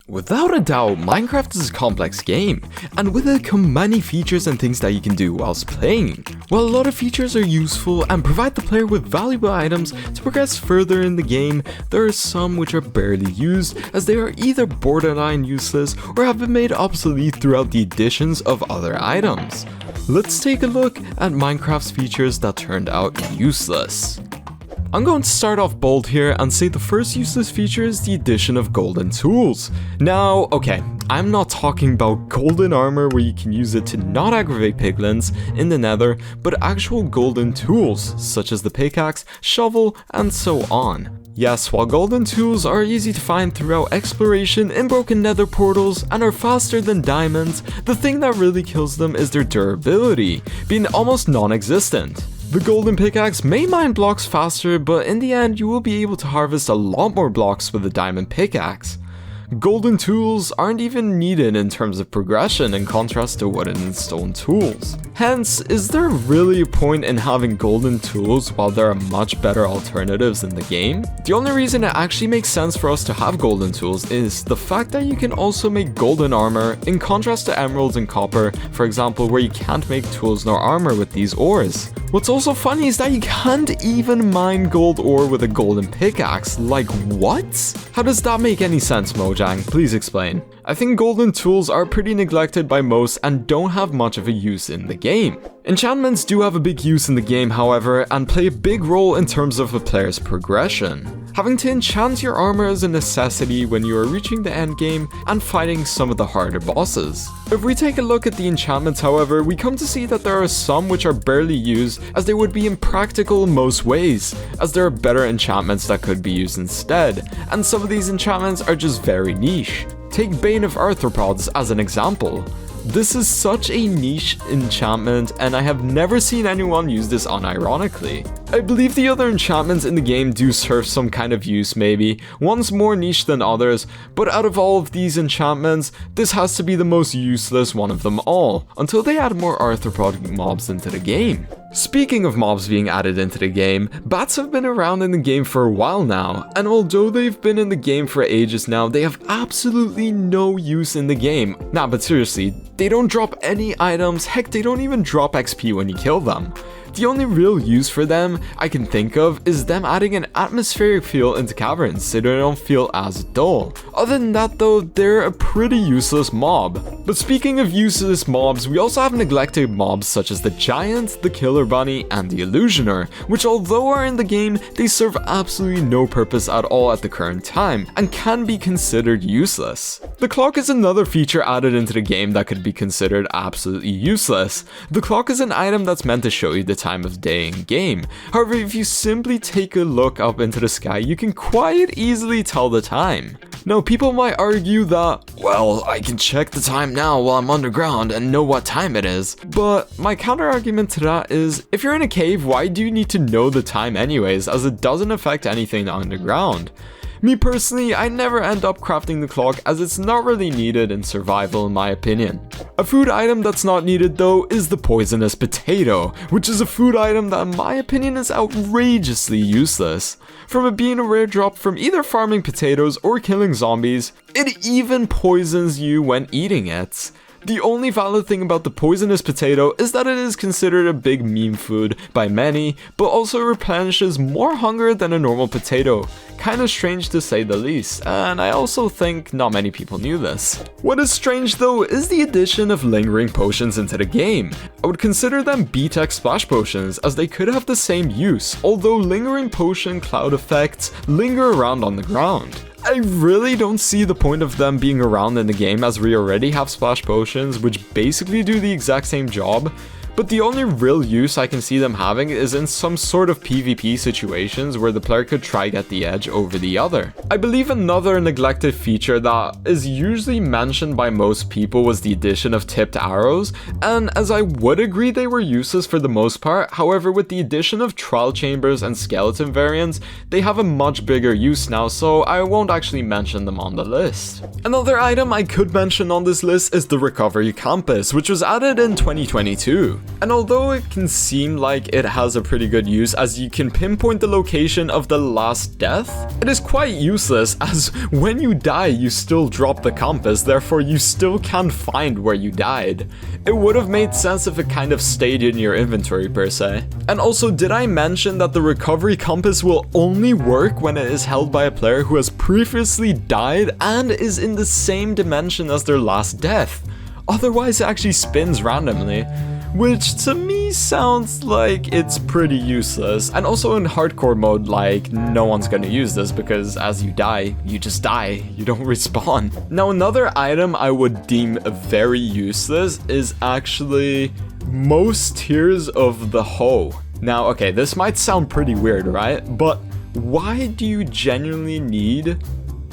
Without a doubt, Minecraft is a complex game, and with it come many features and things that you can do whilst playing. While a lot of features are useful and provide the player with valuable items to progress further in the game, there are some which are barely used, as they are either borderline useless or have been made obsolete throughout the additions of other items. Let's take a look at Minecraft's features that turned out useless. I'm going to start off bold here and say the first useless feature is the addition of golden tools. Now, okay, I'm not talking about golden armor where you can use it to not aggravate piglins in the nether, but actual golden tools, such as the pickaxe, shovel, and so on. Yes, while golden tools are easy to find throughout exploration in broken nether portals and are faster than diamonds, the thing that really kills them is their durability, being almost non-existent. The golden pickaxe may mine blocks faster, but in the end you will be able to harvest a lot more blocks with a diamond pickaxe. Golden tools aren't even needed in terms of progression in contrast to wooden and stone tools. Hence, is there really a point in having golden tools while there are much better alternatives in the game? The only reason it actually makes sense for us to have golden tools is the fact that you can also make golden armor in contrast to emeralds and copper, for example, where you can't make tools nor armor with these ores. What's also funny is that you can't even mine gold ore with a golden pickaxe. Like, what? How does that make any sense, Mojang? Please explain. I think golden tools are pretty neglected by most and don't have much of a use in the game. Enchantments do have a big use in the game, however, and play a big role in terms of a player's progression. Having to enchant your armor is a necessity when you are reaching the end game and fighting some of the harder bosses. If we take a look at the enchantments, however, we come to see that there are some which are barely used, as they would be impractical in most ways, as there are better enchantments that could be used instead, and some of these enchantments are just very niche. Take Bane of Arthropods as an example. This is such a niche enchantment, and I have never seen anyone use this unironically. I believe the other enchantments in the game do serve some kind of use maybe, one's more niche than others, but out of all of these enchantments, this has to be the most useless one of them all, until they add more arthropod mobs into the game. Speaking of mobs being added into the game, bats have been around in the game for a while now, and although they've been in the game for ages now, they have absolutely no use in the game. Nah, but seriously, they don't drop any items, heck, they don't even drop XP when you kill them. The only real use for them I can think of is them adding an atmospheric feel into caverns so they don't feel as dull. Other than that though, they're a pretty useless mob. But speaking of useless mobs, we also have neglected mobs such as the giant, the killer bunny, and the illusioner, which although are in the game, they serve absolutely no purpose at all at the current time, and can be considered useless. The clock is another feature added into the game that could be considered absolutely useless. The clock is an item that's meant to show you the time of day in game. However, if you simply take a look up into the sky, you can quite easily tell the time. Now, people might argue that, well, I can check the time now while I'm underground and know what time it is. But my counter argument to that is, if you're in a cave, why do you need to know the time anyways, as it doesn't affect anything underground? Me personally, I never end up crafting the clock as it's not really needed in survival in my opinion. A food item that's not needed though is the poisonous potato, which is a food item that in my opinion is outrageously useless. From it being a rare drop from either farming potatoes or killing zombies, it even poisons you when eating it. The only valid thing about the poisonous potato is that it is considered a big meme food by many, but also replenishes more hunger than a normal potato. Kinda strange to say the least, and I also think not many people knew this. What is strange though is the addition of lingering potions into the game. I would consider them B-Tech splash potions, as they could have the same use, although lingering potion cloud effects linger around on the ground. I really don't see the point of them being around in the game, as we already have splash potions which basically do the exact same job. But the only real use I can see them having is in some sort of PvP situations where the player could try get the edge over the other. I believe another neglected feature that is usually mentioned by most people was the addition of tipped arrows, and as I would agree they were useless for the most part, however with the addition of trial chambers and skeleton variants, they have a much bigger use now, so I won't actually mention them on the list. Another item I could mention on this list is the recovery compass, which was added in 2022. And although it can seem like it has a pretty good use as you can pinpoint the location of the last death, it is quite useless as when you die you still drop the compass, therefore you still can't find where you died. It would have made sense if it kind of stayed in your inventory per se. And also, did I mention that the recovery compass will only work when it is held by a player who has previously died and is in the same dimension as their last death? Otherwise it actually spins randomly, which to me sounds like it's pretty useless. And also in hardcore mode, like, no one's gonna use this because as you die, you just die, you don't respawn. Now another item I would deem very useless is actually most tiers of the hoe. Now okay, this might sound pretty weird, right? But why do you genuinely need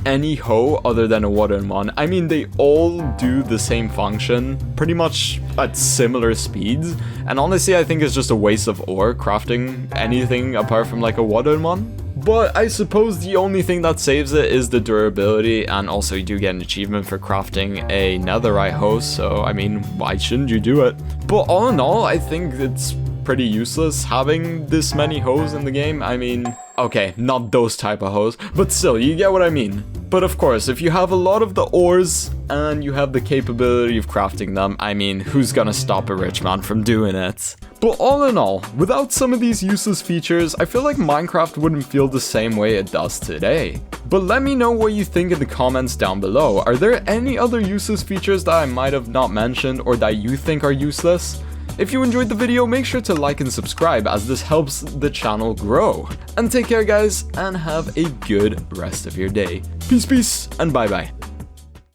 any hoe other than a wooden one? I mean, they all do the same function, pretty much at similar speeds, and honestly I think it's just a waste of ore crafting anything apart from like a wooden one. But I suppose the only thing that saves it is the durability, and also you do get an achievement for crafting a netherite hoe, so I mean, why shouldn't you do it? But all in all, I think it's pretty useless having this many hoes in the game. I mean, okay, not those type of hoes, but still, you get what I mean. But of course, if you have a lot of the ores and you have the capability of crafting them, I mean, who's gonna stop a rich man from doing it? But all in all, without some of these useless features, I feel like Minecraft wouldn't feel the same way it does today. But let me know what you think in the comments down below. Are there any other useless features that I might have not mentioned or that you think are useless? If you enjoyed the video, make sure to like and subscribe as this helps the channel grow. And take care guys, and have a good rest of your day. Peace, and bye bye.